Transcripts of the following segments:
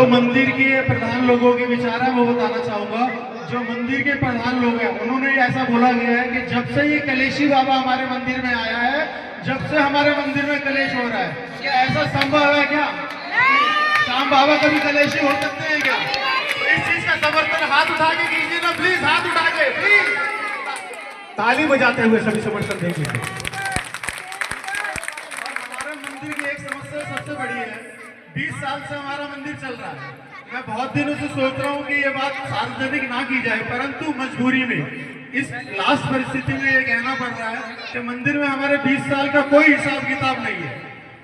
जो मंदिर के प्रधान लोगों के विचार है वो बताना चाहूंगा। जो मंदिर के प्रधान लोग हैं उन्होंने ऐसा बोला गया है कि जब से ये कलेशी बाबा हमारे मंदिर में आया है, जब से हमारे मंदिर में कलेश हो रहा है, क्या ऐसा संभव है क्या? श्याम बाबा कभी कलेशी हो सकते हैं क्या? तो इस चीज का समर्थन हाथ उठा के कीजिए ना प्लीज, हाथ उठा के प्लीज, ताली बजाते हुए सभी समर्थन देंगे। हमारे मंदिर की एक समस्या सबसे बड़ी है, 20 साल से हमारा मंदिर चल रहा है। मैं बहुत दिनों से सोच रहा हूँ कि ये बात सार्वजनिक ना की जाए, परंतु मजबूरी में इस लास्ट परिस्थिति में ये कहना पड़ रहा है कि मंदिर में हमारे 20 साल का कोई हिसाब किताब नहीं है,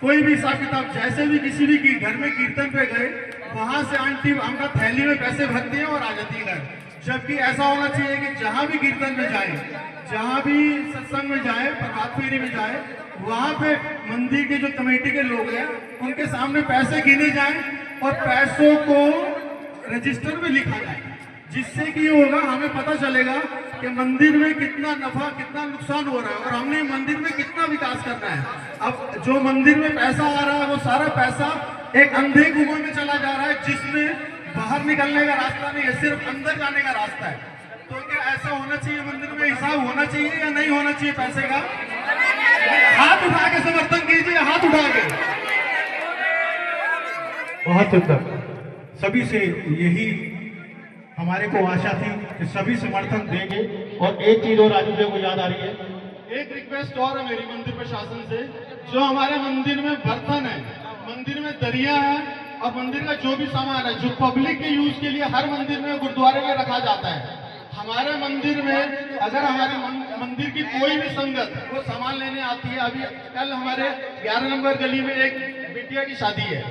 कोई भी हिसाब किताब। जैसे भी किसी भी घर में कीर्तन पे गए, वहां से आंटी हमका थैली में पैसे भरती है और आ जाती है घर। जबकि ऐसा होना चाहिए कि जहां भी कीर्तन में जाए, जहां भी सत्संग में जाए, प्रभात फेरी में जाए, वहां पे मंदिर के जो कमेटी के लोग हैं उनके सामने पैसे गिने जाएं और पैसों को रजिस्टर में लिखा जाए, जिससे कि ये होगा, हमें पता चलेगा कि मंदिर में कितना नफा कितना नुकसान हो रहा है और हमने मंदिर में कितना विकास करना है। अब जो मंदिर में पैसा आ रहा है वो सारा पैसा एक अंधे कुआं में चला जा रहा है, जिसमें बाहर निकलने का रास्ता नहीं है, सिर्फ अंदर जाने का रास्ता है। तो क्या ऐसा होना चाहिए? मंदिर में हिसाब होना चाहिए या नहीं होना चाहिए पैसे का? हाथ उठा के समर्थन कीजिए, हाथ उठा के। बहुत सुंदर। सभी से यही हमारे को आशा थी कि सभी समर्थन देंगे। और एक चीज और राजू जी को याद आ रही है, एक रिक्वेस्ट और है मेरी मंदिर प्रशासन से, जो हमारे मंदिर में बर्तन है, मंदिर में दरिया है और मंदिर का जो भी सामान है जो पब्लिक के यूज के लिए हर मंदिर में गुरुद्वारे में रखा जाता है, हमारे मंदिर में अगर हमारे मंदिर की कोई भी संगत वो सामान लेने आती है, अभी कल हमारे 11 नंबर गली में एक बिटिया की शादी है,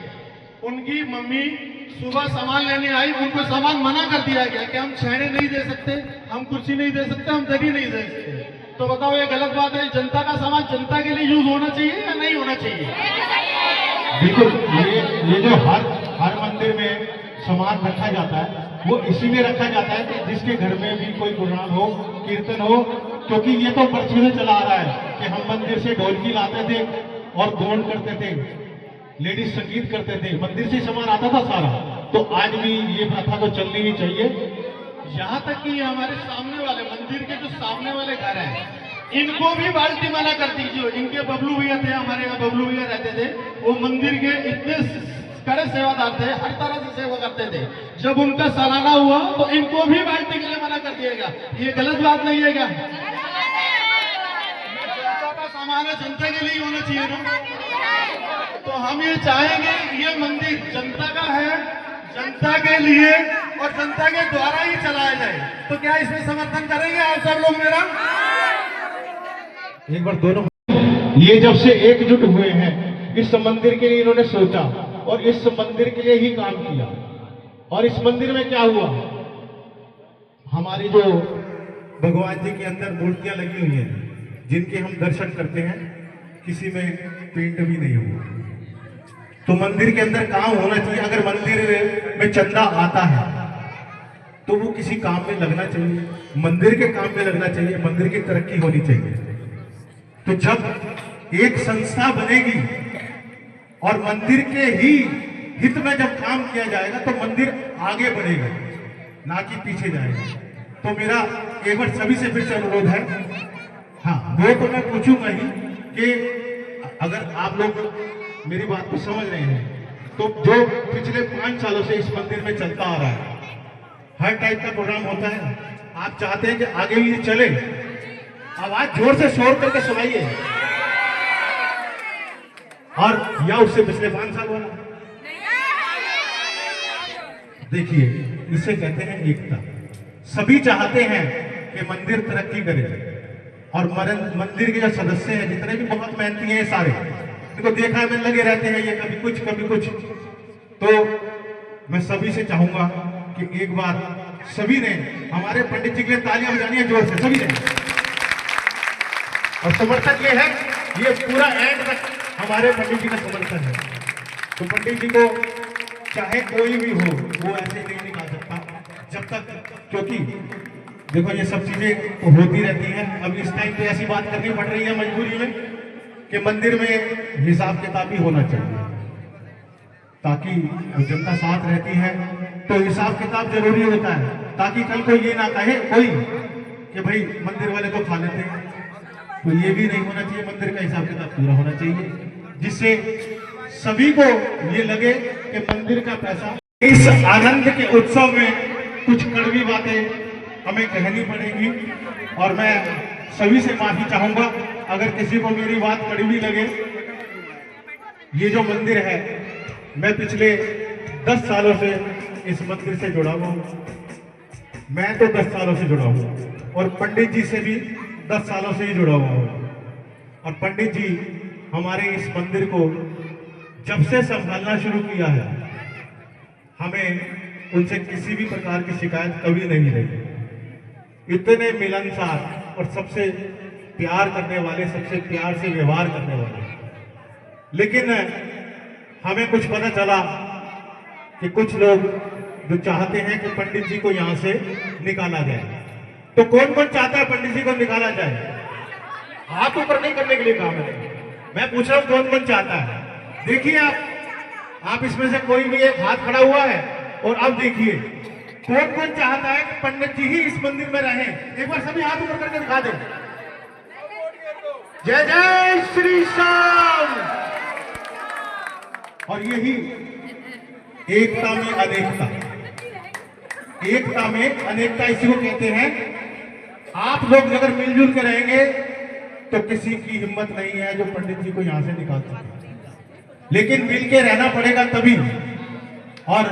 उनकी मम्मी सुबह सामान लेने आई, उनको सामान मना कर दिया गया कि हम छेने नहीं दे सकते, हम कुर्सी नहीं दे सकते, हम दरी नहीं दे सकते। तो बताओ ये गलत बात है? जनता का सामान जनता के लिए यूज होना चाहिए या नहीं होना चाहिए? बिल्कुल। ये जो हर मंदिर में सामान रखा जाता है वो इसीलिए रखा जाता है कि जिसके घर में भी कोई प्रोग्राम हो, कीर्तन हो, क्योंकि ये तो बरसों से चला आ रहा है कि हम मंदिर से ढोलकी लाते थे और गोंड करते थे, लेडीज संगीत करते थे, मंदिर से सामान आता था सारा। तो आज भी ये प्रथा तो चलनी ही चाहिए। यहाँ तक कि हमारे सामने वाले मंदिर के जो सामने वाले घर हैं, इनको भी बाल्टी मना कर दीजिए। इनके बबलू भैया थे, हमारे यहाँ बबलू भैया रहते थे, वो मंदिर के इतने कड़े सेवादार थे, हर तरह से सेवा करते थे। जब उनका सालाना हुआ तो इनको भी बाल्टी के लिए मना कर दिया गया। ये गलत बात नहीं है क्या? जनता का सामान है, जनता के लिए होना चाहिए ना। तो हम ये चाहेंगे ये मंदिर जनता का है, जनता के लिए और जनता के द्वारा ही चलाया जाए। तो क्या इसमें समर्थन करेंगे आप सब लोग मेरा? एक बार दोनों ये जब से एकजुट हुए हैं, इस मंदिर के लिए इन्होंने सोचा और इस मंदिर के लिए ही काम किया। और इस मंदिर में क्या हुआ, हमारी जो भगवान जी के अंदर मूर्तियां लगी हुई हैं, जिनके हम दर्शन करते हैं, किसी में पेंट भी नहीं हुआ। तो मंदिर के अंदर काम होना चाहिए। अगर मंदिर में चंदा आता है तो वो किसी काम में लगना चाहिए, मंदिर के काम में लगना चाहिए, मंदिर की तरक्की होनी चाहिए। तो जब एक संस्था बनेगी और मंदिर के ही हित में जब काम किया जाएगा तो मंदिर आगे बढ़ेगा, ना कि पीछे जाएगा। तो मेरा एक बार सभी से फिर से अनुरोध है, हाँ वो तो मैं पूछूंगा ही कि अगर आप लोग मेरी बात को समझ रहे हैं तो जो पिछले 5 सालों से इस मंदिर में चलता आ रहा है, हर टाइप का प्रोग्राम होता है, आप चाहते हैं कि आगे भी ये चले, आवाज जोर से शोर करके सुनाइए। और या उससे पिछले 5 साल वाला देखिए, इसे कहते हैं एकता। सभी चाहते हैं कि मंदिर तरक्की करे और मंदिर के जो सदस्य हैं जितने भी बहुत मेहनती हैं सारे, इनको देखा में लगे रहते हैं, ये कभी कुछ। तो मैं सभी से चाहूंगा कि एक बार सभी ने हमारे पंडित जी के लिए तालियां बजानी है जोर से, सभी ने। और समर्थन ये है, ये पूरा एंड तक हमारे पंडित जी का समर्थन है। तो पंडित जी को चाहे कोई भी हो, वो ऐसे नहीं निकाल सकता जब तक, क्योंकि देखो ये सब चीजें तो होती रहती हैं। अब इस टाइम पे ऐसी बात करनी पड़ रही है मजबूरी में कि मंदिर में हिसाब किताब भी होना चाहिए, ताकि जनता साथ रहती है, तो हिसाब किताब जरूरी होता है, ताकि कल को ये ना कहे कोई कि भाई मंदिर वाले तो खा लेते हैं। तो ये भी नहीं होना चाहिए, मंदिर का हिसाब किताब पूरा होना चाहिए, जिससे सभी को ये लगे कि मंदिर का पैसा। इस आनंद के उत्सव में कुछ कड़वी बातें हमें कहनी पड़ेगी और मैं सभी से माफी चाहूंगा अगर किसी को मेरी बात कड़वी लगे। ये जो मंदिर है, मैं पिछले 10 सालों से इस मंदिर से जुड़ा हुआ हूँ। मैं तो 10 सालों से जुड़ा हूँ और पंडित जी से भी 10 सालों से ही जुड़ा हुआ हूँ। और पंडित जी हमारे इस मंदिर को जब से संभालना शुरू किया है, हमें उनसे किसी भी प्रकार की शिकायत कभी नहीं रही। इतने मिलनसार और सबसे प्यार करने वाले, सबसे प्यार से व्यवहार करने वाले। लेकिन हमें कुछ पता चला कि कुछ लोग जो चाहते हैं कि पंडित जी को यहाँ से निकाला जाए। तो कौन कौन चाहता है पंडित जी को निकाला जाए? हाथ ऊपर नहीं करने के लिए कहा मैं पूछ रहा हूँ कौन कौन चाहता है। देखिए आप इसमें से कोई भी एक हाथ खड़ा हुआ है और अब देखिए कौन कौन चाहता है कि पंडित जी ही इस मंदिर में रहें। एक बार सभी हाथ ऊपर करके दिखा दें। जय जय श्री श्याम। और यही एकता में अनेकता, एकता में अनेकता इसी को कहते हैं। आप लोग अगर मिलजुल के रहेंगे तो किसी की हिम्मत नहीं है जो पंडित जी को यहां से निकाल सके, लेकिन मिल के रहना पड़ेगा तभी। और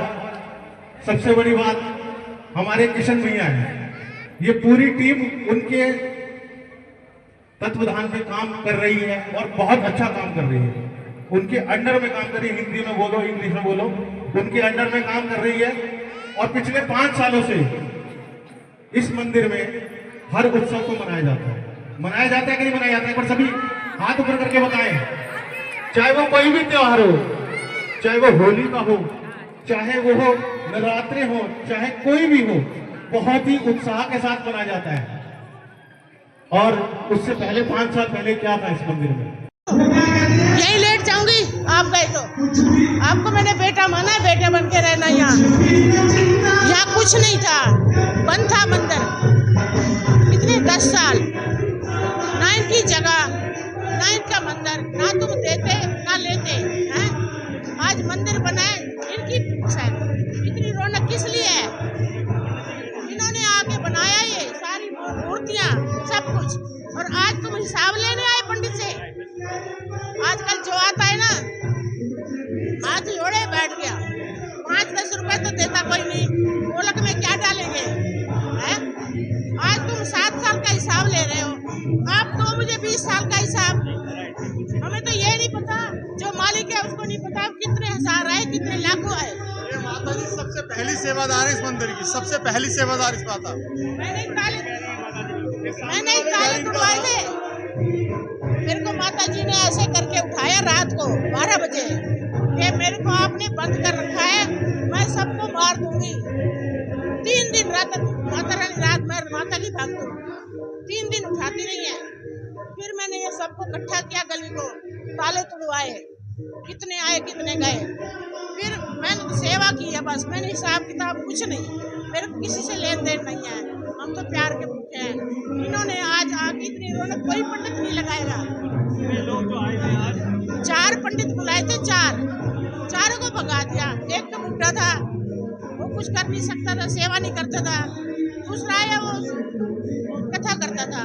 सबसे बड़ी बात, हमारे किशन भैया हैं, ये पूरी टीम उनके तत्वाधान में काम कर रही है और बहुत अच्छा काम कर रही है। उनके अंडर में काम कर रही है, हिंदी में बोलो इंग्लिश में बोलो, उनके अंडर में काम कर रही है। और पिछले 5 सालों से इस मंदिर में हर उत्सव को मनाया जाता है। मनाया जाता है कि नहीं मनाया जाता है? पर सभी हाथ ऊपर करके बताएं। चाहे वो कोई भी त्योहार हो, चाहे वो होली का हो, चाहे वो हो नवरात्रे हो, चाहे कोई भी हो, बहुत ही उत्साह के साथ मनाया जाता है। और उससे पहले 5 साल पहले क्या था इस मंदिर में? यही लेट जाऊंगी आप गए तो। आपको मैंने बेटा माना है, बेटे बन के रहना। यहाँ कुछ नहीं था, बंद था मंदिर कितने 10 साल। 9 की जगह 9 का मंदिर, ना तुम देते ना लेते हैं। आज मंदिर बनाए इनकी इतनी रौनक किस लिए है? इन्होंने आके बनाया ये सारी मूर्तियां सब कुछ, और आज तुम हिसाब लेने आए पंडित से। आजकल जो आता है ना, हाथ जोड़े बैठ गया। 5-10 रुपए तो देता कोई नहीं, गोलक में क्या डालेंगे हैं? आज तुम 7 साल का हिसाब ले रहे हो, आप तो मुझे 20 साल का हिसाब। हमें तो ये नहीं पता, जो मालिक है उसको नहीं पता कितने हजार आए, कितने लाखों आए। ये माता जी सबसे पहली सेवादार है इस मंदिर की, सबसे पहली सेवादार इस माता। मैंने ताले तुड़वाए थे। मेरे को माता जी ने ऐसे करके उठाया रात को 12 बजे कि मेरे को आपने बंद कर रखा है, मैं सबको मार दूंगी। 3 दिन रात माता रानी, रात में माता की भक्त 3 दिन उठाती नहीं है। फिर मैंने ये सबको इकट्ठा किया, गली को ताले तुड़वाए, कितने आए कितने गए। फिर मैंने सेवा की है बस, मैंने हिसाब किताब कुछ नहीं, मेरे को किसी से लेन देन नहीं है। हम तो प्यार के भूखे हैं। इन्होंने आज आके इतनी रौनक, कोई पंडित नहीं लगाएगा। लोग जो आए थे आज 4 पंडित बुलाए थे, 4 को भगा दिया। एक तो बुढ़ा था, वो कुछ कर नहीं सकता था, सेवा नहीं करता था। दूसरा है वो कथा करता था,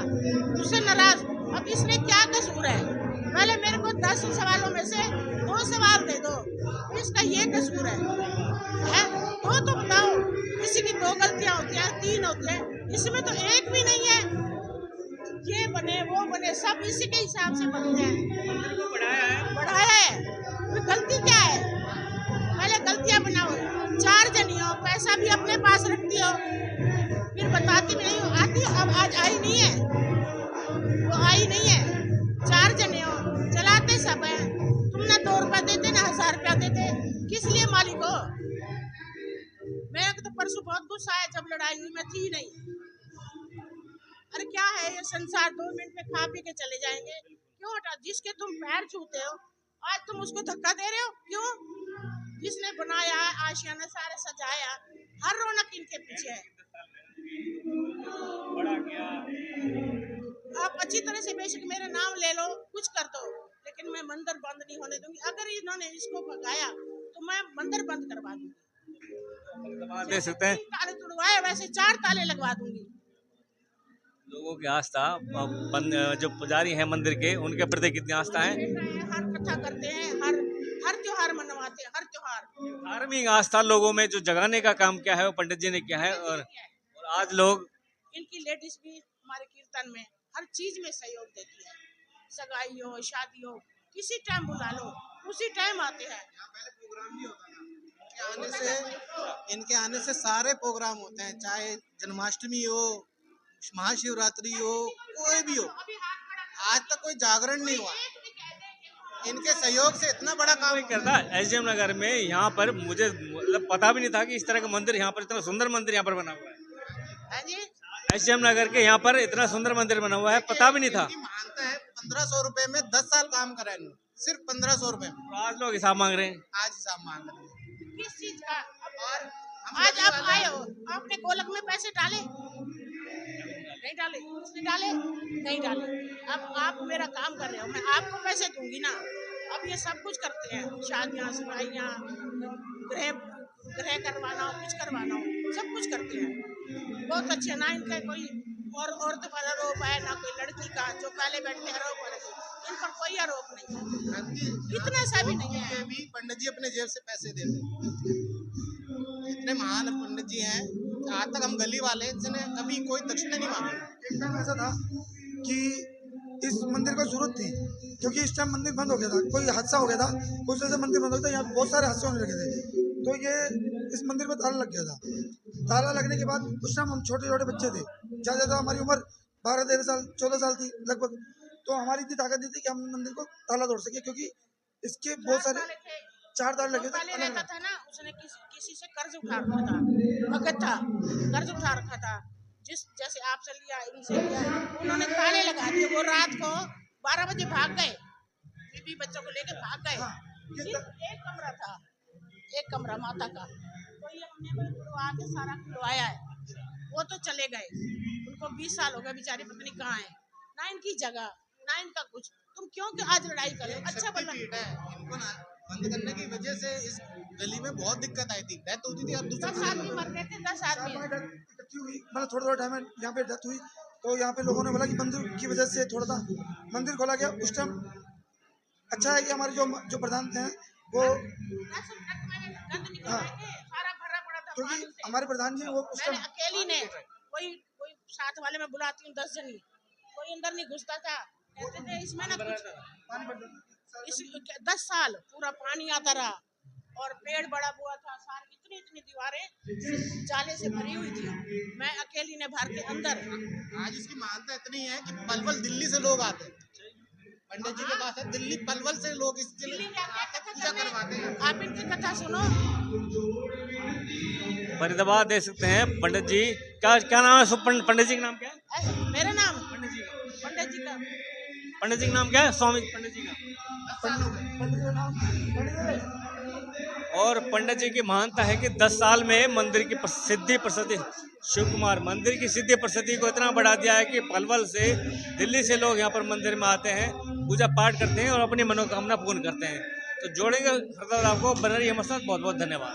उससे नाराज। अब इसने क्या कसूर है? पहले मेरे को 10 सवालों में से 2 सवाल दे दो, इसका ये कसूर है? तो बताओ, किसी की 2 गलतियां होती हैं, 3 होती हैं, इसमें तो एक भी नहीं है। ये बने वो बने, सब इसी के हिसाब से बनते हैं। मंदिर को बढ़ाया है तो गलती क्या है? पहले गलतियां बनाओ। 4 जनी हो, पैसा भी अपने पास रखती हो, फिर बताती भी नहीं हो। आती हो, अब आज आई नहीं है, वो आई नहीं है। 4 जने हो, चलाते सब है। तुम ना 2 रुपया देते ना 1000 रुपया देते, किस लिए मालिक हो? मेरे को तो परसों बहुत गुस्सा आया जब लड़ाई हुई, मैं थी नहीं। अरे क्या है ये संसार, 2 मिनट में खा पी के चले जाएंगे। क्यों हटा? जिसके तुम पैर छूते हो आज तुम उसको धक्का दे रहे हो, क्यों? जिसने बनाया आशियाना सारे सजाया, हर रौनक इनके पीछे है। आप अच्छी तरह से बेशक मेरा नाम ले लो, कुछ कर दो, लेकिन मैं मंदिर बंद नहीं होने दूंगी। अगर इन्होंने इसको भगाया तो मैं मंदिर बंद करवा दूंगी। दे सकते हैं ताले तुड़वाए वैसे 4 ताले लगवा दूंगी। लोगों की आस्था, जो पुजारी हैं मंदिर के, उनके प्रति कितनी आस्था है? हर कथा करते हैं, हर त्योहार मनवाते हैं, हर त्योहार। धार्मिक आस्था लोगों में जो जगाने का काम किया है वो पंडित जी ने किया है। और आज लोग, इनकी लेडीज भी हमारे कीर्तन में हर चीज में सहयोग देती है। सगाई हो, शादी हो, किसी टाइम बुला लो, उसी टाइम आते हैं। इनके आने से सारे प्रोग्राम होते हैं, चाहे जन्माष्टमी हो, महाशिवरात्रि हो, कोई भी हो। आज तक कोई जागरण नहीं हुआ, इनके सहयोग से इतना बड़ा काम नहीं करता। एसडीएम नगर में यहाँ पर मुझे मतलब पता भी नहीं था कि इस तरह का मंदिर यहाँ पर, इतना सुंदर मंदिर यहाँ पर बना हुआ है। एसडीएम नगर के यहाँ पर इतना सुंदर मंदिर बना हुआ है, पता भी नहीं था। मानता है 1500 रुपए में 10 साल काम करा इन्होंने, सिर्फ 1500 रुपए में। तो आज लोग हिसाब मांग रहे हैं। आज हिसाब मांग रहे हैं। किस चीज का? और आज आप आए हो, आपने गोलक में पैसे डाले? नहीं डाले। उसने डाले? नहीं डाले। अब आप मेरा काम कर रहे हो, मैं आपको पैसे दूंगी ना। अब ये सब कुछ करते हैं, शादियाँ, सगाइयाँ, ग्रह करवाना हो, कुछ करवाना हो, सब कुछ करते हैं। बहुत अच्छे। ना इनका कोई और औरत पर आरोप है, ना कोई लड़की का, जो पहले बैठते आरोप है, इन पर कोई आरोप नहीं है। इतना सा भी नहीं है। भी पंडित जी अपने जेब से पैसे देते हैं। इतने महान पंडित जी हैं, आज तक हम गली वाले इनसे कभी कोई दक्षिणा नहीं मांगे। एक टाइम ऐसा था कि इस मंदिर को जरूरत थी, क्योंकि इस टाइम मंदिर बंद हो गया था, कोई हादसा हो गया था, उस वजह से मंदिर बंद हो गया था। यहाँ बहुत सारे हादसे होने लगे थे, तो ये इस मंदिर में ताला लग गया था। ताला लगने के बाद उस टाइम हम छोटे छोटे बच्चे थे, ज़्यादा हमारी उम्र 12-13 साल 14 साल थी लगभग। तो हमारी इतनी ताकत नहीं थी कि हम मंदिर को ताला तोड़ सके, क्योंकि इसके बहुत सारे 4 ताले लगे थे। पहले रहता था ना, उसने किसी से कर्ज उठा रखा था, भगत था, कर्ज उठा रखा था। जैसे आपसे लिया, इनसे लिया, उन्होंने ताले लगा दिए। वो रात को 12 बजे भाग गए, बीबी बच्चों को लेकर भाग गए। सिर्फ एक कमरा था, एक कमरा माता का, तो ये हमने खुलवा के सारा खुलवाया है। वो तो चले गए, उनको 20 साल हो गए, बेचारी पत्नी कहाँ है, ना इनकी जगह, ना इनका कुछ। तुम क्यों आज लड़ाई कर रहे हो? अच्छा बना इनको ना बंद करने की वजह से इस गली में बहुत दिक्कत आई थी, डेथ होती थी। अब 10 आदमी मर गए थे, 10 आदमी। इकट्ठी हुई, मतलब थोड़ा टाइम में यहाँ पे डेथ हुई, तो यहाँ पे लोगों ने बोला कि मंदिर की वजह से थोड़ा सा मंदिर खोला गया। उस टाइम अच्छा है कि हमारे जो प्रधान थे वो, हाँ, क्योंकि हमारे प्रधान जी वो उस टाइम अकेली ने, कोई साथ वाले में बुलाती हूँ 10 जनी, कोई अंदर नहीं घुसता था। कहते थे इसमें ना कुछ, इस 10 साल पूरा पानी आता रहा और पेड़ बड़ा हुआ था, सारी इतनी दीवारें जाले से भरी हुई थी, मैं अकेली ने भर के अंदर। आज इसकी मान्यता इतनी है कि पलवल दिल्ली से लोग आते हैं, पंडित जी के पास है, दिल्ली पलवल से लोग इसके लिए पूजा करवाते हैं। आप इनकी कथा सुनो। फरीदाबाद देख सकते हैं पंडित जी का, क्या नाम है? पंडित जी का नाम क्या है? मेरा नाम पंडित जी का, पंडित जी का, पंडित जी का नाम क्या है? स्वामी पंडित जी का। और पंडित जी की मान्यता है कि 10 साल में मंदिर की प्रसिद्धि शिव कुमार मंदिर की सिद्धि प्रसिद्धि को इतना बढ़ा दिया है कि पलवल से, दिल्ली से लोग यहाँ पर मंदिर में आते हैं, पूजा पाठ करते हैं और अपनी मनोकामना पूर्ण करते हैं। तो जोड़ेंगे आपको। बन रही है मसला। बहुत बहुत धन्यवाद।